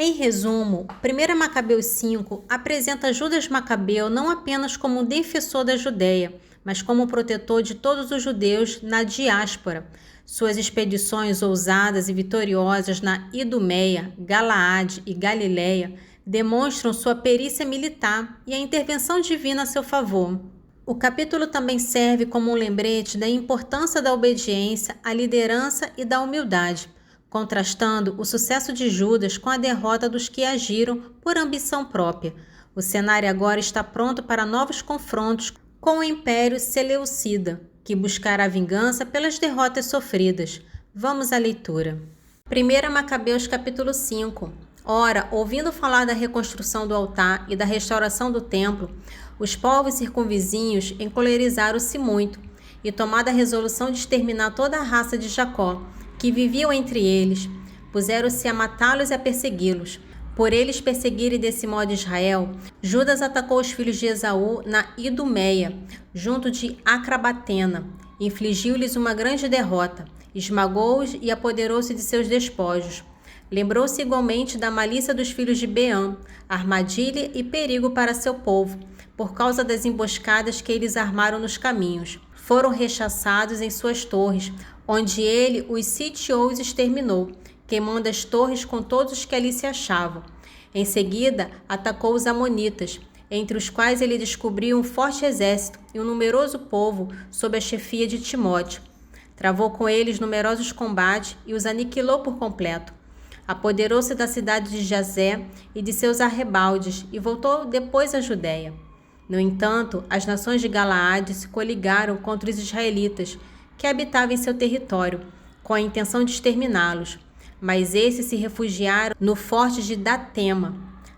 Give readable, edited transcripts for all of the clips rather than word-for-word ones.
Em resumo, 1 Macabeus 5 apresenta Judas Macabeu não apenas como um defensor da Judéia, mas como protetor de todos os judeus na diáspora. Suas expedições ousadas e vitoriosas na Idumeia, Galaade e Galileia demonstram sua perícia militar e a intervenção divina a seu favor. O capítulo também serve como um lembrete da importância da obediência, à liderança e da humildade, contrastando o sucesso de Judas com a derrota dos que agiram por ambição própria. O cenário agora está pronto para novos confrontos com o Império Seleucida, que buscará vingança pelas derrotas sofridas. Vamos à leitura. 1 Macabeus capítulo 5. Ora, ouvindo falar da reconstrução do altar e da restauração do templo, os povos circunvizinhos encolerizaram-se muito, e tomada a resolução de exterminar toda a raça de Jacó, que viviam entre eles, puseram-se a matá-los e a persegui-los. Por eles perseguirem desse modo Israel, Judas atacou os filhos de Esaú na Idumeia, junto de Acrabatena, infligiu-lhes uma grande derrota, esmagou-os e apoderou-se de seus despojos. Lembrou-se igualmente da malícia dos filhos de Beã, armadilha e perigo para seu povo, por causa das emboscadas que eles armaram nos caminhos. Foram rechaçados em suas torres, onde ele os sitiou e os exterminou, queimando as torres com todos os que ali se achavam. Em seguida, atacou os amonitas, entre os quais ele descobriu um forte exército e um numeroso povo sob a chefia de Timóteo. Travou com eles numerosos combates e os aniquilou por completo. Apoderou-se da cidade de Jazé e de seus arrebaldes e voltou depois à Judéia. No entanto, as nações de Galaade se coligaram contra os israelitas, que habitavam em seu território, com a intenção de exterminá-los. Mas esses se refugiaram no forte de Datema.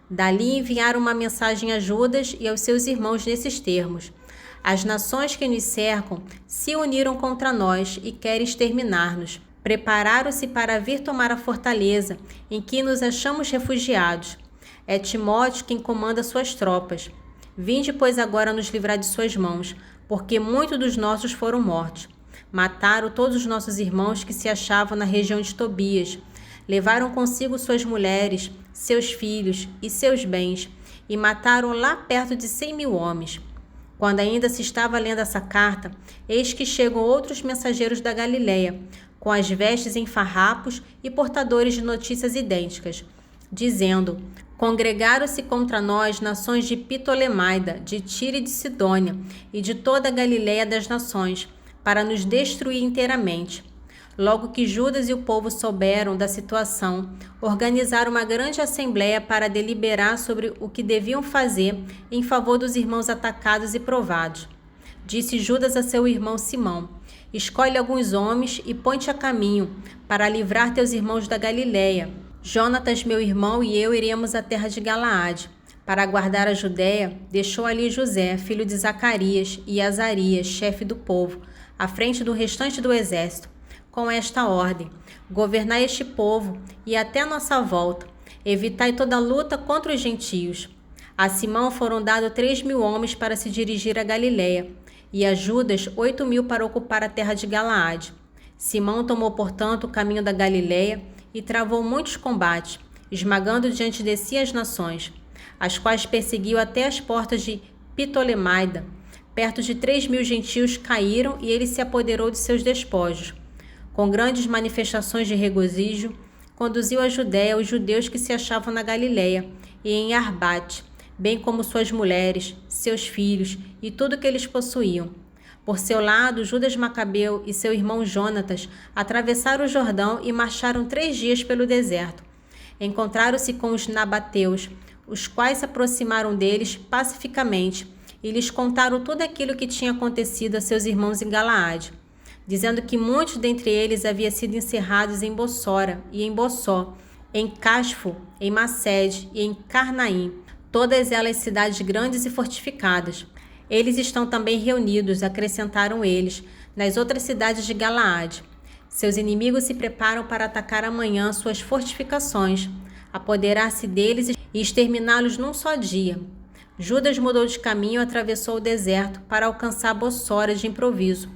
Dali enviaram uma mensagem a Judas e aos seus irmãos nesses termos: as nações que nos cercam se uniram contra nós e querem exterminar-nos. Prepararam-se para vir tomar a fortaleza em que nos achamos refugiados. É Timóteo quem comanda suas tropas. Vinde, pois, agora nos livrar de suas mãos, porque muitos dos nossos foram mortos. Mataram todos os nossos irmãos que se achavam na região de Tobias. Levaram consigo suas mulheres, seus filhos e seus bens, e mataram lá perto de 100.000 homens. Quando ainda se estava lendo essa carta, eis que chegam outros mensageiros da Galileia, com as vestes em farrapos e portadores de notícias idênticas, dizendo: congregaram-se contra nós nações de Ptolemaida, de Tiro e de Sidônia, e de toda a Galileia das nações, para nos destruir inteiramente. Logo que Judas e o povo souberam da situação, organizaram uma grande assembleia para deliberar sobre o que deviam fazer em favor dos irmãos atacados e provados. Disse Judas a seu irmão Simão: escolhe alguns homens e põe-te a caminho, para livrar teus irmãos da Galileia. Jonatas, meu irmão, e eu iremos à terra de Galaade. Para guardar a Judéia, deixou ali José, filho de Zacarias, e Azarias, chefe do povo, à frente do restante do exército, com esta ordem: governai este povo e até a nossa volta, evitai toda luta contra os gentios. A Simão foram dados 3.000 homens para se dirigir a Galileia, e a Judas 8.000 para ocupar a terra de Galaade. Simão tomou, portanto, o caminho da Galileia e travou muitos combates, esmagando diante de si as nações, as quais perseguiu até as portas de Ptolemaida. Perto de 3.000 gentios caíram e ele se apoderou de seus despojos. Com grandes manifestações de regozijo, conduziu à Judéia os judeus que se achavam na Galileia e em Arbate, bem como suas mulheres, seus filhos e tudo que eles possuíam. Por seu lado, Judas Macabeu e seu irmão Jonatas atravessaram o Jordão e marcharam 3 dias pelo deserto. Encontraram-se com os nabateus, os quais se aproximaram deles pacificamente e lhes contaram tudo aquilo que tinha acontecido a seus irmãos em Galaade, dizendo que muitos dentre eles haviam sido encerrados em Bossora e em Bossó, em Casfo, em Macede e em Carnaim, todas elas cidades grandes e fortificadas. Eles estão também reunidos, acrescentaram eles, nas outras cidades de Galaade. Seus inimigos se preparam para atacar amanhã suas fortificações, apoderar-se deles e exterminá-los num só dia. Judas mudou de caminho e atravessou o deserto para alcançar Bossora de improviso.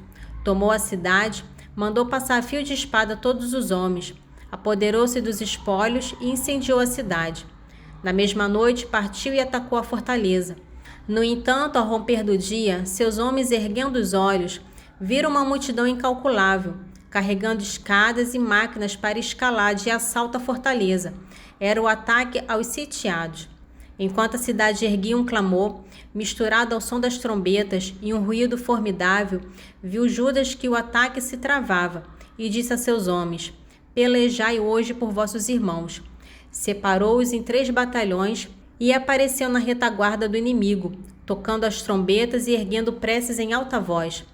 Tomou a cidade, mandou passar a fio de espada todos os homens. apoderou-se dos espólios e incendiou a cidade. Na mesma noite, partiu e atacou a fortaleza. No entanto, ao romper do dia, seus homens, erguendo os olhos, viram uma multidão incalculável, carregando escadas e máquinas para escalar de assalto à fortaleza. Era o ataque aos sitiados. Enquanto a cidade erguia um clamor, misturado ao som das trombetas e um ruído formidável, viu Judas que o ataque se travava e disse a seus homens: pelejai hoje por vossos irmãos. Separou-os em 3 batalhões e apareceu na retaguarda do inimigo, tocando as trombetas e erguendo preces em alta voz.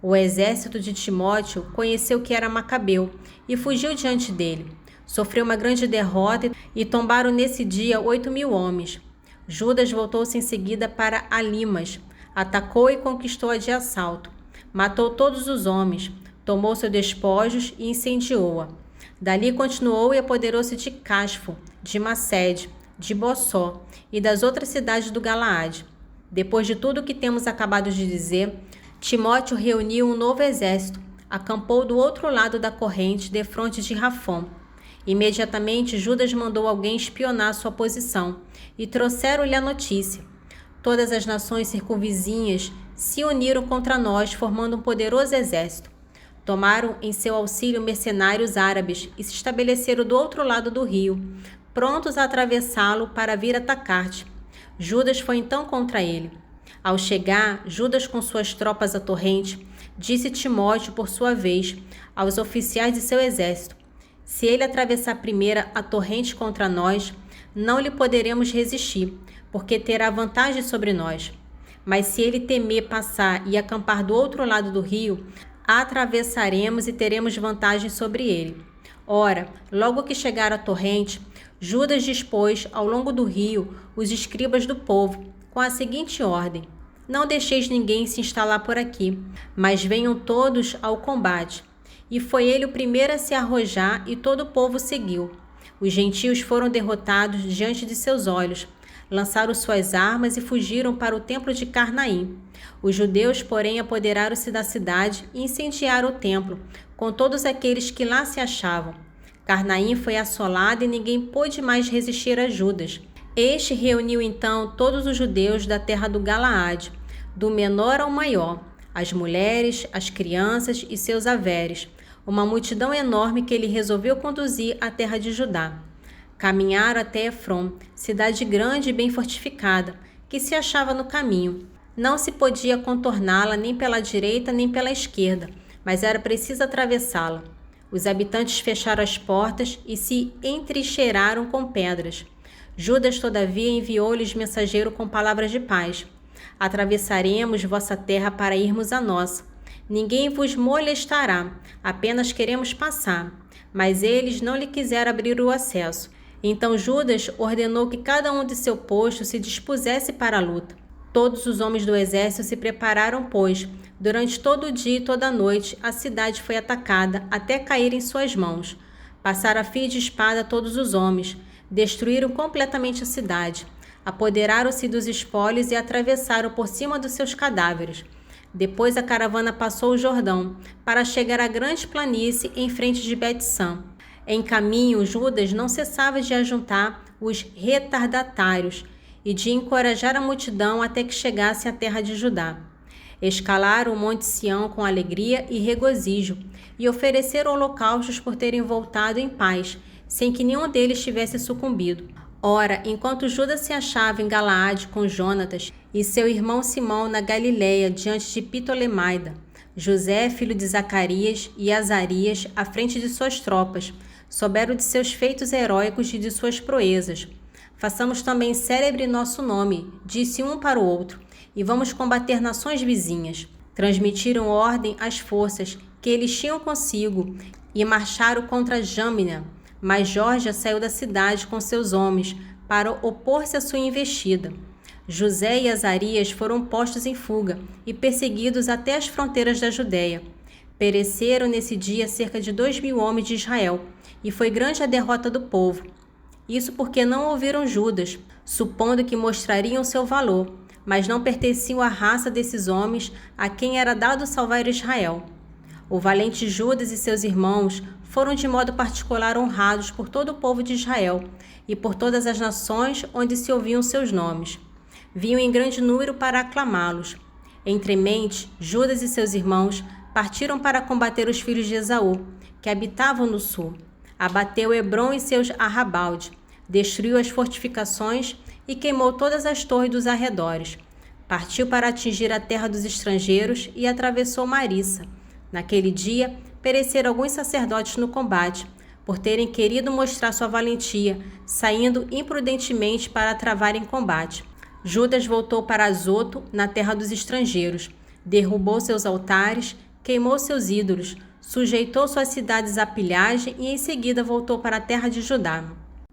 O exército de Timóteo conheceu que era Macabeu e fugiu diante dele. Sofreu uma grande derrota e tombaram nesse dia 8.000 homens. Judas voltou-se em seguida para Alimas, atacou e conquistou-a de assalto. Matou todos os homens, tomou seus despojos e incendiou-a. Dali continuou e apoderou-se de Casfo, de Macede, de Bossó e das outras cidades do Galaade. Depois de tudo o que temos acabado de dizer, Timóteo reuniu um novo exército, acampou do outro lado da corrente, defronte de Rafom. Imediatamente, Judas mandou alguém espionar sua posição e trouxeram-lhe a notícia. Todas as nações circunvizinhas se uniram contra nós, formando um poderoso exército. Tomaram em seu auxílio mercenários árabes e se estabeleceram do outro lado do rio, prontos a atravessá-lo para vir atacar-te. Judas foi então contra ele. Ao chegar, Judas com suas tropas à torrente, disse Timóteo por sua vez aos oficiais de seu exército: se ele atravessar primeiro a torrente contra nós, não lhe poderemos resistir, porque terá vantagem sobre nós. Mas se ele temer passar e acampar do outro lado do rio, atravessaremos e teremos vantagem sobre ele. Ora, logo que chegar à torrente, Judas dispôs ao longo do rio os escribas do povo, com a seguinte ordem: não deixeis ninguém se instalar por aqui, mas venham todos ao combate. E foi ele o primeiro a se arrojar, e todo o povo seguiu. Os gentios foram derrotados diante de seus olhos, lançaram suas armas e fugiram para o templo de Carnaim. Os judeus, porém, apoderaram-se da cidade e incendiaram o templo, com todos aqueles que lá se achavam. Carnaim foi assolada e ninguém pôde mais resistir a Judas. Este reuniu então todos os judeus da terra do Galaade, do menor ao maior, as mulheres, as crianças e seus haveres, uma multidão enorme que ele resolveu conduzir à terra de Judá. Caminharam até Efron, cidade grande e bem fortificada, que se achava no caminho. Não se podia contorná-la nem pela direita nem pela esquerda, mas era preciso atravessá-la. Os habitantes fecharam as portas e se entrincheiraram com pedras. Judas, todavia, enviou-lhes mensageiro com palavras de paz: atravessaremos vossa terra para irmos à nossa. Ninguém vos molestará, apenas queremos passar. Mas eles não lhe quiseram abrir o acesso. Então Judas ordenou que cada um de seu posto se dispusesse para a luta. Todos os homens do exército se prepararam, pois, durante todo o dia e toda a noite, a cidade foi atacada até cair em suas mãos. Passaram a fio de espada todos os homens, destruíram completamente a cidade, apoderaram-se dos espólios e atravessaram por cima dos seus cadáveres. Depois a caravana passou o Jordão, para chegar à grande planície em frente de Bet-Sam. Em caminho, Judas não cessava de ajuntar os retardatários e de encorajar a multidão até que chegasse à terra de Judá. Escalaram o monte Sião com alegria e regozijo, e ofereceram holocaustos por terem voltado em paz, sem que nenhum deles tivesse sucumbido. Ora, enquanto Judas se achava em Galaade com Jonatas e seu irmão Simão na Galileia, diante de Ptolemaida, José, filho de Zacarias, e Azarias, à frente de suas tropas, souberam de seus feitos heróicos e de suas proezas. Façamos também célebre nosso nome, disse um para o outro, e vamos combater nações vizinhas. Transmitiram ordem às forças que eles tinham consigo e marcharam contra Jâmina. Mas Jorge saiu da cidade com seus homens para opor-se à sua investida. José e Azarias foram postos em fuga e perseguidos até as fronteiras da Judéia. Pereceram nesse dia cerca de 2.000 homens de Israel, e foi grande a derrota do povo. Isso porque não ouviram Judas, supondo que mostrariam seu valor, mas não pertenciam à raça desses homens a quem era dado salvar Israel. O valente Judas e seus irmãos foram de modo particular honrados por todo o povo de Israel e por todas as nações onde se ouviam seus nomes. Vinham em grande número para aclamá-los. Entremente, Judas e seus irmãos partiram para combater os filhos de Esaú, que habitavam no sul. Abateu Hebrom e seus arrabalde, destruiu as fortificações e queimou todas as torres dos arredores. Partiu para atingir a terra dos estrangeiros e atravessou Marissa. Naquele dia, pereceram alguns sacerdotes no combate, por terem querido mostrar sua valentia, saindo imprudentemente para travarem combate. Judas voltou para Azoto, na terra dos estrangeiros, derrubou seus altares, queimou seus ídolos, sujeitou suas cidades à pilhagem e em seguida voltou para a terra de Judá.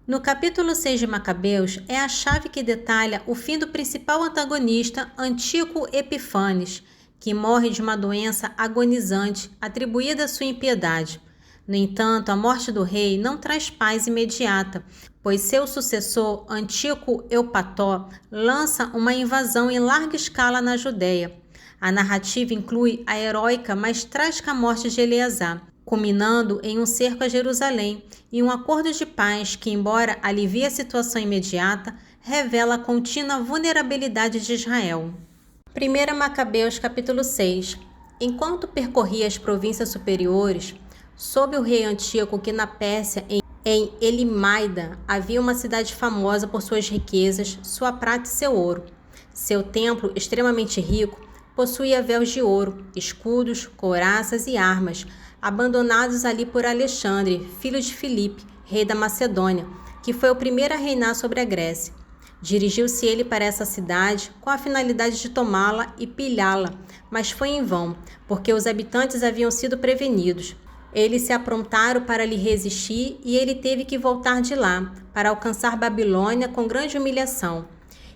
No capítulo 6 de Macabeus é a chave que detalha o fim do principal antagonista, Antíoco Epifanes, que morre de uma doença agonizante atribuída à sua impiedade. No entanto, a morte do rei não traz paz imediata, pois seu sucessor, Antíoco Eupató, lança uma invasão em larga escala na Judéia. A narrativa inclui a heróica, mas trágica morte de Eleazar, culminando em um cerco a Jerusalém e um acordo de paz que, embora alivie a situação imediata, revela a contínua vulnerabilidade de Israel. 1 Macabeus capítulo 6. Enquanto percorria as províncias superiores, soube o rei Antíoco que na Pérsia, em Elimaida, havia uma cidade famosa por suas riquezas, sua prata e seu ouro. Seu templo, extremamente rico, possuía véus de ouro, escudos, couraças e armas, abandonados ali por Alexandre, filho de Filipe, rei da Macedônia, que foi o primeiro a reinar sobre a Grécia. Dirigiu-se ele para essa cidade com a finalidade de tomá-la e pilhá-la, mas foi em vão, porque os habitantes haviam sido prevenidos. Eles se aprontaram para lhe resistir e ele teve que voltar de lá, para alcançar Babilônia com grande humilhação.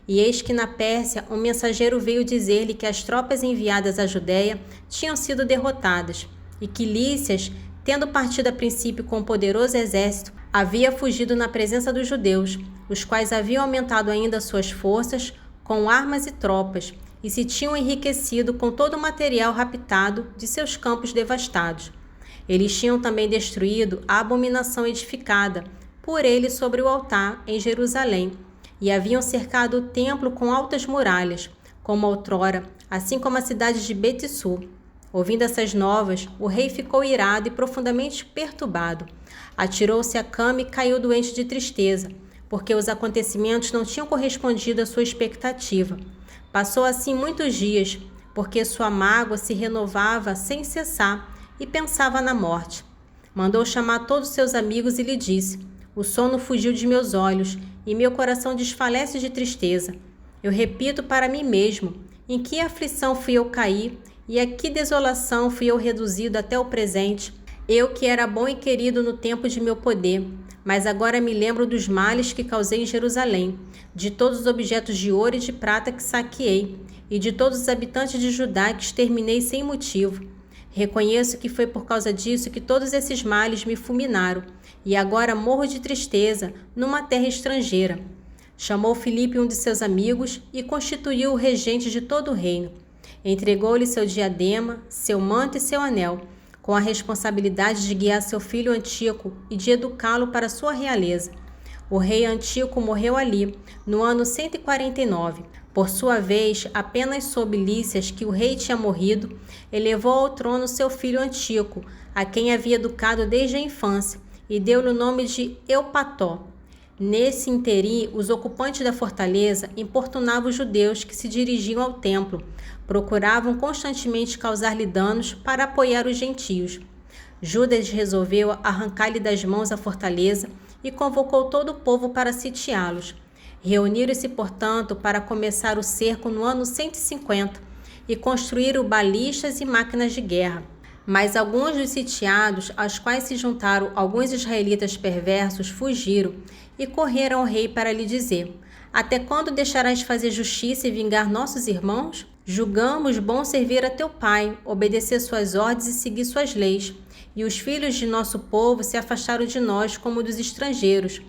E eis que na Pérsia um mensageiro veio dizer-lhe que as tropas enviadas à Judéia tinham sido derrotadas, e que Lísias, tendo partido a princípio com um poderoso exército, havia fugido na presença dos judeus, os quais haviam aumentado ainda suas forças com armas e tropas, e se tinham enriquecido com todo o material raptado de seus campos devastados. Eles tinham também destruído a abominação edificada por ele sobre o altar em Jerusalém, e haviam cercado o templo com altas muralhas, como outrora, assim como a cidade de Betissur. Ouvindo essas novas, o rei ficou irado e profundamente perturbado. Atirou-se à cama e caiu doente de tristeza, porque os acontecimentos não tinham correspondido à sua expectativa. Passou assim muitos dias, porque sua mágoa se renovava sem cessar e pensava na morte. Mandou chamar todos seus amigos e lhe disse: o sono fugiu de meus olhos e meu coração desfalece de tristeza. Eu repito para mim mesmo: em que aflição fui eu cair e a que desolação fui eu reduzido até o presente? Eu que era bom e querido no tempo de meu poder, mas agora me lembro dos males que causei em Jerusalém, de todos os objetos de ouro e de prata que saqueei, e de todos os habitantes de Judá que exterminei sem motivo. Reconheço que foi por causa disso que todos esses males me fulminaram, e agora morro de tristeza numa terra estrangeira. Chamou Filipe, um de seus amigos, e constituiu o regente de todo o reino. Entregou-lhe seu diadema, seu manto e seu anel, com a responsabilidade de guiar seu filho Antíoco e de educá-lo para sua realeza. O rei Antíoco morreu ali, no ano 149. Por sua vez, apenas soube Lísias que o rei tinha morrido, elevou ao trono seu filho Antíoco, a quem havia educado desde a infância, e deu-lhe o nome de Eupató. Nesse interim, os ocupantes da fortaleza importunavam os judeus que se dirigiam ao templo, procuravam constantemente causar-lhe danos para apoiar os gentios. Judas resolveu arrancar-lhe das mãos a fortaleza e convocou todo o povo para sitiá-los. Reuniram-se, portanto, para começar o cerco no ano 150 e construíram balistas e máquinas de guerra. Mas alguns dos sitiados, aos quais se juntaram alguns israelitas perversos, fugiram e correram ao rei para lhe dizer: até quando deixarás fazer justiça e vingar nossos irmãos? Julgamos bom servir a teu pai, obedecer suas ordens e seguir suas leis. E os filhos de nosso povo se afastaram de nós como dos estrangeiros.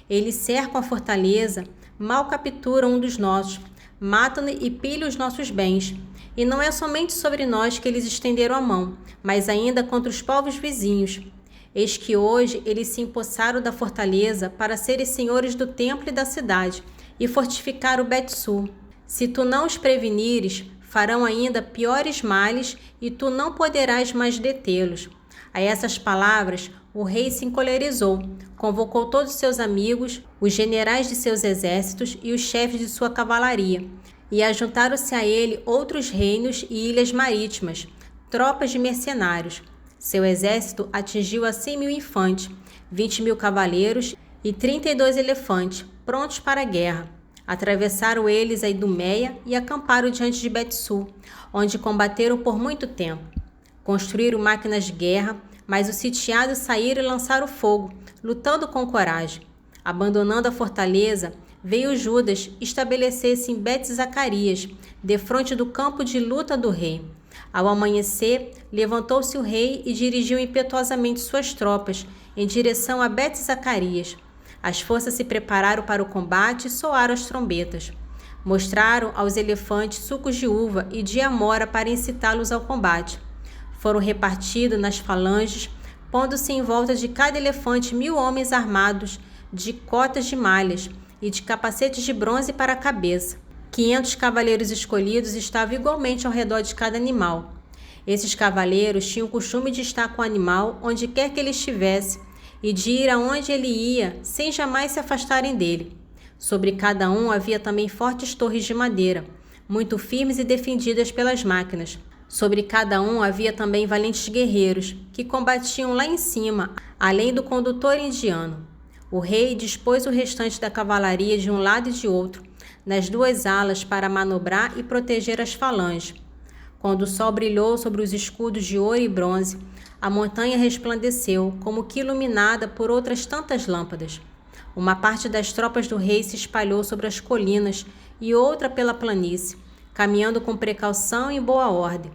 Eles cercam a fortaleza, mal capturam um dos nossos, matam-no e pilham os nossos bens. E não é somente sobre nós que eles estenderam a mão, mas ainda contra os povos vizinhos. Eis que hoje eles se empossaram da fortaleza para serem senhores do templo e da cidade, e fortificaram Bet-Sur. Se tu não os prevenires, farão ainda piores males, e tu não poderás mais detê-los. A essas palavras, o rei se encolerizou, convocou todos os seus amigos, os generais de seus exércitos e os chefes de sua cavalaria, e ajuntaram-se a ele outros reinos e ilhas marítimas, tropas de mercenários. Seu exército atingiu a 100.000 infantes, 20.000 cavaleiros e 32 elefantes, prontos para a guerra. Atravessaram eles a Idumeia e acamparam diante de Bet-Sur, onde combateram por muito tempo. Construíram máquinas de guerra, mas os sitiados saíram e lançaram fogo, lutando com coragem. Abandonando a fortaleza, veio Judas estabelecer-se em Bet-Zacarias, defronte do campo de luta do rei. Ao amanhecer, levantou-se o rei e dirigiu impetuosamente suas tropas em direção a Bet-Zacarias. As forças se prepararam para o combate e soaram as trombetas. Mostraram aos elefantes sucos de uva e de amora para incitá-los ao combate. Foram repartidos nas falanges, pondo-se em volta de cada elefante 1.000 homens armados de cotas de malhas e de capacetes de bronze para a cabeça. 500 cavaleiros escolhidos estavam igualmente ao redor de cada animal. Esses cavaleiros tinham o costume de estar com o animal onde quer que ele estivesse e de ir aonde ele ia, sem jamais se afastarem dele. Sobre cada um havia também fortes torres de madeira, muito firmes e defendidas pelas máquinas. Sobre cada um havia também valentes guerreiros, que combatiam lá em cima, além do condutor indiano. O rei dispôs o restante da cavalaria de um lado e de outro, nas duas alas para manobrar e proteger as falanges. Quando o sol brilhou sobre os escudos de ouro e bronze, a montanha resplandeceu, como que iluminada por outras tantas lâmpadas. Uma parte das tropas do rei se espalhou sobre as colinas e outra pela planície, caminhando com precaução e em boa ordem.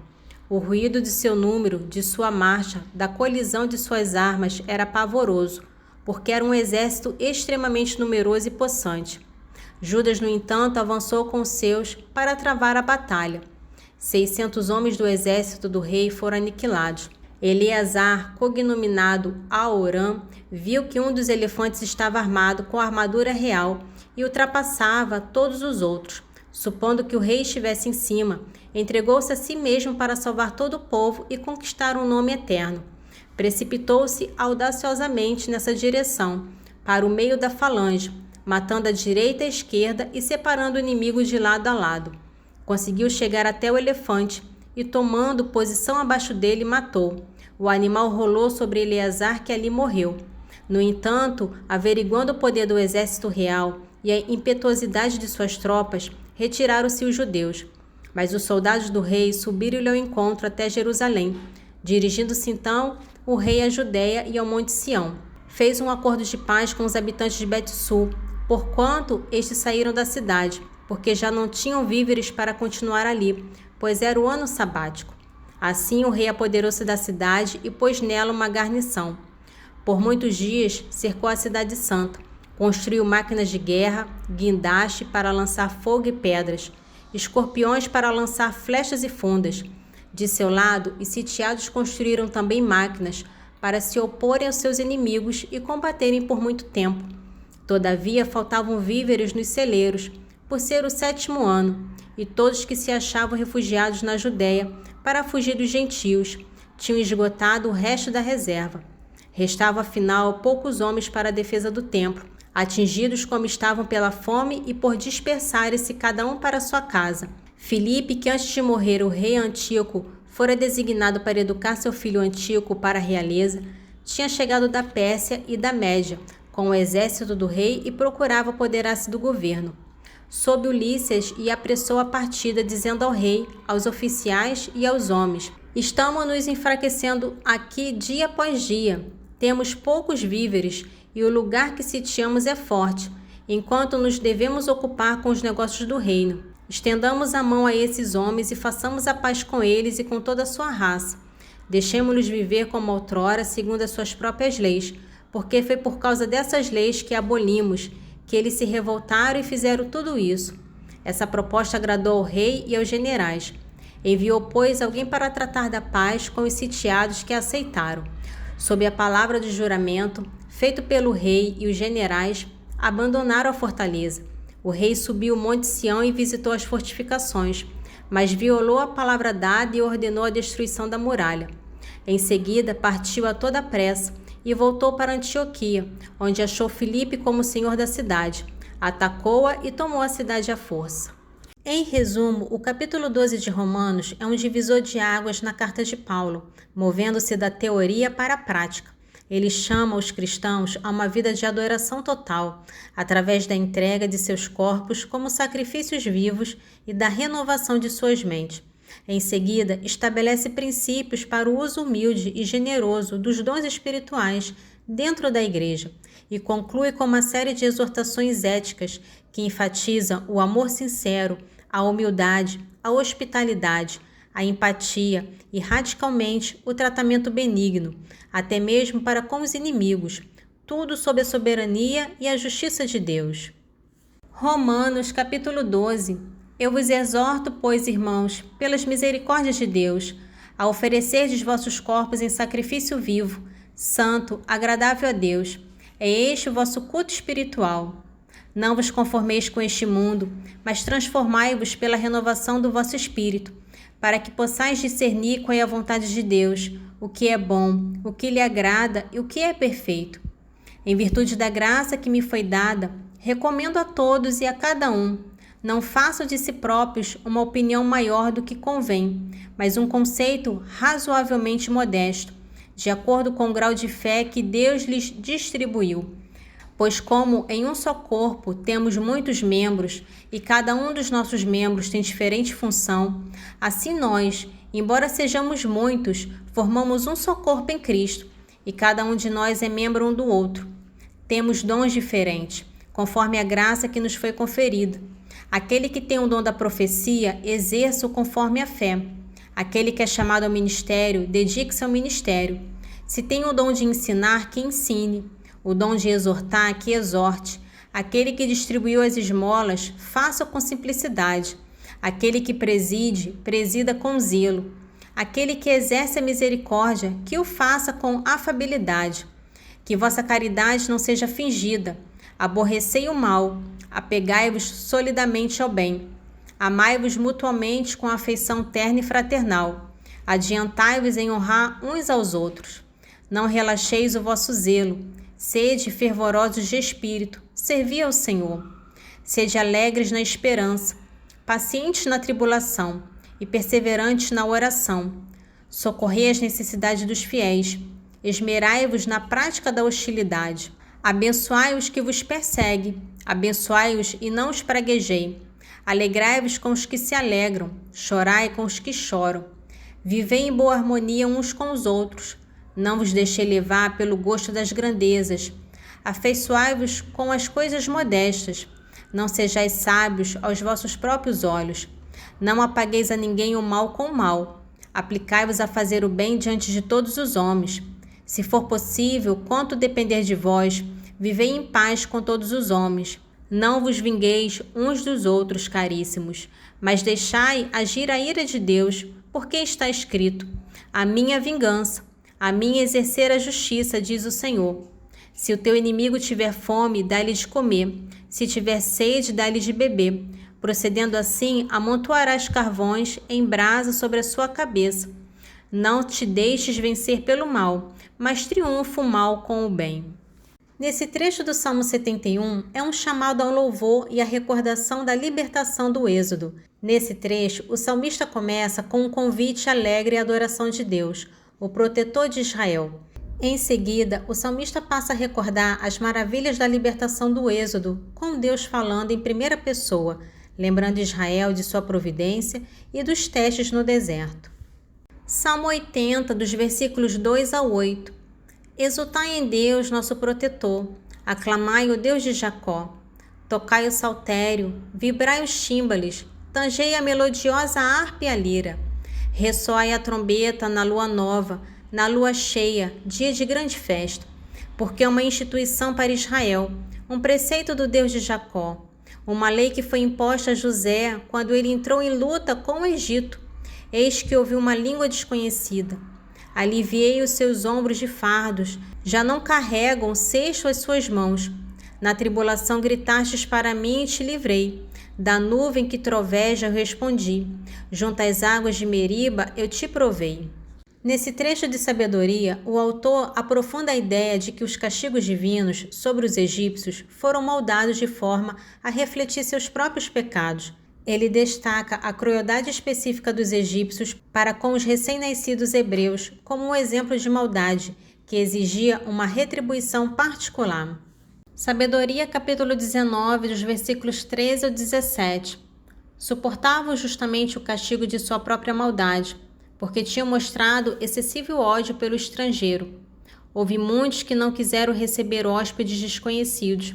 O ruído de seu número, de sua marcha, da colisão de suas armas era pavoroso, porque era um exército extremamente numeroso e possante. Judas, no entanto, avançou com os seus para travar a batalha. 600 homens do exército do rei foram aniquilados. Eleazar, cognominado Aoram, viu que um dos elefantes estava armado com a armadura real e ultrapassava todos os outros. Supondo que o rei estivesse em cima, entregou-se a si mesmo para salvar todo o povo e conquistar um nome eterno. Precipitou-se audaciosamente nessa direção, para o meio da falange, matando a direita e a esquerda e separando o inimigo de lado a lado. Conseguiu chegar até o elefante e, tomando posição abaixo dele, matou. O animal rolou sobre Eleazar, que ali morreu. No entanto, averiguando o poder do exército real e a impetuosidade de suas tropas, retiraram-se os judeus. Mas os soldados do rei subiram-lhe ao encontro até Jerusalém. Dirigindo-se então o rei à Judéia e ao Monte Sião. Fez um acordo de paz com os habitantes de Bet-Sur, porquanto estes saíram da cidade, porque já não tinham víveres para continuar ali, pois era o ano sabático. Assim o rei apoderou-se da cidade e pôs nela uma guarnição. Por muitos dias cercou a cidade santa, construiu máquinas de guerra, guindaste para lançar fogo e pedras, escorpiões para lançar flechas e fundas. De seu lado, os sitiados construíram também máquinas para se oporem aos seus inimigos e combaterem por muito tempo. Todavia, faltavam víveres nos celeiros, por ser o 7º ano, e todos que se achavam refugiados na Judéia para fugir dos gentios tinham esgotado o resto da reserva. Restavam, afinal, poucos homens para a defesa do templo, atingidos como estavam pela fome e por dispersarem-se cada um para sua casa. Filipe, que antes de morrer o rei Antíoco fora designado para educar seu filho Antíoco para a realeza, tinha chegado da Pérsia e da Média, com o exército do rei e procurava apoderar-se do governo. Soube Ulisses e apressou a partida, dizendo ao rei, aos oficiais e aos homens: estamos nos enfraquecendo aqui dia após dia. Temos poucos víveres e o lugar que sitiamos é forte, enquanto nos devemos ocupar com os negócios do reino. Estendamos a mão a esses homens e façamos a paz com eles e com toda a sua raça. Deixemo-los viver como outrora, segundo as suas próprias leis, porque foi por causa dessas leis que abolimos, que eles se revoltaram e fizeram tudo isso. Essa proposta agradou ao rei e aos generais. Enviou, pois, alguém para tratar da paz com os sitiados que aceitaram. Sob a palavra de juramento, feito pelo rei e os generais, abandonaram a fortaleza. O rei subiu o monte Sião e visitou as fortificações, mas violou a palavra dada e ordenou a destruição da muralha. Em seguida, partiu a toda pressa e voltou para Antioquia, onde achou Filipe como senhor da cidade. Atacou-a e tomou a cidade à força. Em resumo, o capítulo 12 de Romanos é um divisor de águas na carta de Paulo, movendo-se da teoria para a prática. Ele chama os cristãos a uma vida de adoração total, através da entrega de seus corpos como sacrifícios vivos e da renovação de suas mentes. Em seguida, estabelece princípios para o uso humilde e generoso dos dons espirituais dentro da igreja e conclui com uma série de exortações éticas que enfatizam o amor sincero, a humildade, a hospitalidade, a empatia e, radicalmente, o tratamento benigno, até mesmo para com os inimigos, tudo sob a soberania e a justiça de Deus. Romanos, capítulo 12. Eu vos exorto, pois, irmãos, pelas misericórdias de Deus, a oferecerdes vossos corpos em sacrifício vivo, santo, agradável a Deus. É este o vosso culto espiritual. Não vos conformeis com este mundo, mas transformai-vos pela renovação do vosso espírito, para que possais discernir qual é a vontade de Deus, o que é bom, o que lhe agrada e o que é perfeito. Em virtude da graça que me foi dada, recomendo a todos e a cada um, não façam de si próprios uma opinião maior do que convém, mas um conceito razoavelmente modesto, de acordo com o grau de fé que Deus lhes distribuiu. Pois como em um só corpo temos muitos membros e cada um dos nossos membros tem diferente função, assim nós, embora sejamos muitos, formamos um só corpo em Cristo e cada um de nós é membro um do outro. Temos dons diferentes, conforme a graça que nos foi conferida. Aquele que tem o dom da profecia, exerça-o conforme a fé. Aquele que é chamado ao ministério, dedique-se ao ministério. Se tem o dom de ensinar, que ensine. O dom de exortar, que exorte. Aquele que distribuiu as esmolas, faça-o com simplicidade. Aquele que preside, presida com zelo. Aquele que exerce a misericórdia, que o faça com afabilidade. Que vossa caridade não seja fingida. Aborrecei o mal, apegai-vos solidamente ao bem. Amai-vos mutuamente com afeição terna e fraternal. Adiantai-vos em honrar uns aos outros. Não relaxeis o vosso zelo. Sede fervorosos de espírito, servi ao Senhor. Sede alegres na esperança, pacientes na tribulação e perseverantes na oração. Socorrei as necessidades dos fiéis. Esmerai-vos na prática da hostilidade. Abençoai os que vos perseguem. Abençoai-os e não os praguejei. Alegrai-vos com os que se alegram. Chorai com os que choram. Vivei em boa harmonia uns com os outros. Não vos deixei levar pelo gosto das grandezas. Afeiçoai-vos com as coisas modestas. Não sejais sábios aos vossos próprios olhos. Não apagueis a ninguém o mal com o mal. Aplicai-vos a fazer o bem diante de todos os homens. Se for possível, quanto depender de vós, vivei em paz com todos os homens. Não vos vingueis uns dos outros, caríssimos, mas deixai agir a ira de Deus, porque está escrito: a minha vingança, a mim exercer a justiça, diz o Senhor. Se o teu inimigo tiver fome, dá-lhe de comer. Se tiver sede, dá-lhe de beber. Procedendo assim, amontoarás carvões em brasa sobre a sua cabeça. Não te deixes vencer pelo mal, mas triunfa o mal com o bem. Nesse trecho do Salmo 71, é um chamado ao louvor e à recordação da libertação do Êxodo. Nesse trecho, o salmista começa com um convite alegre à adoração de Deus, o protetor de Israel. Em seguida, o salmista passa a recordar as maravilhas da libertação do Êxodo, com Deus falando em primeira pessoa, lembrando Israel de sua providência e dos testes no deserto. Salmo 80, dos versículos 2 a 8. Exultai em Deus, nosso protetor, aclamai o Deus de Jacó, tocai o saltério, vibrai os tímbales, tangei a melodiosa harpa e a lira, ressoai a trombeta na lua nova, na lua cheia, dia de grande festa, porque é uma instituição para Israel, um preceito do Deus de Jacó, uma lei que foi imposta a José quando ele entrou em luta com o Egito. Eis que ouvi uma língua desconhecida. Aliviei os seus ombros de fardos, já não carregam cesto as suas mãos. Na tribulação gritastes para mim e te livrei. Da nuvem que troveja eu respondi. Junto às águas de Meriba eu te provei. Nesse trecho de sabedoria, o autor aprofunda a ideia de que os castigos divinos sobre os egípcios foram moldados de forma a refletir seus próprios pecados. Ele destaca a crueldade específica dos egípcios para com os recém-nascidos hebreus como um exemplo de maldade que exigia uma retribuição particular. Sabedoria, capítulo 19, dos versículos 13 ao 17. Suportavam justamente o castigo de sua própria maldade, porque tinham mostrado excessivo ódio pelo estrangeiro. Houve muitos que não quiseram receber hóspedes desconhecidos,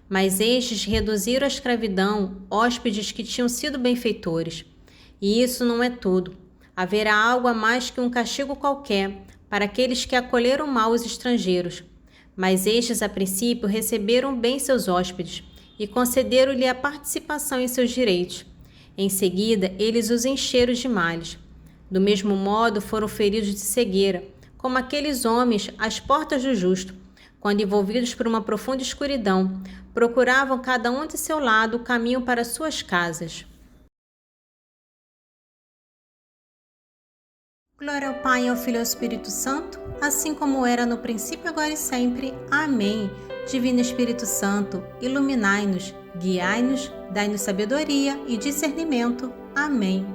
mas estes reduziram à escravidão hóspedes que tinham sido benfeitores. E isso não é tudo. Haverá algo a mais que um castigo qualquer para aqueles que acolheram mal os estrangeiros. Mas estes, a princípio, receberam bem seus hóspedes e concederam-lhe a participação em seus direitos. Em seguida, eles os encheram de males. Do mesmo modo, foram feridos de cegueira, como aqueles homens às portas do justo, quando envolvidos por uma profunda escuridão, procuravam cada um de seu lado o caminho para suas casas. Glória ao Pai, ao Filho e ao Espírito Santo, assim como era no princípio, agora e sempre. Amém. Divino Espírito Santo, iluminai-nos, guiai-nos, dai-nos sabedoria e discernimento. Amém.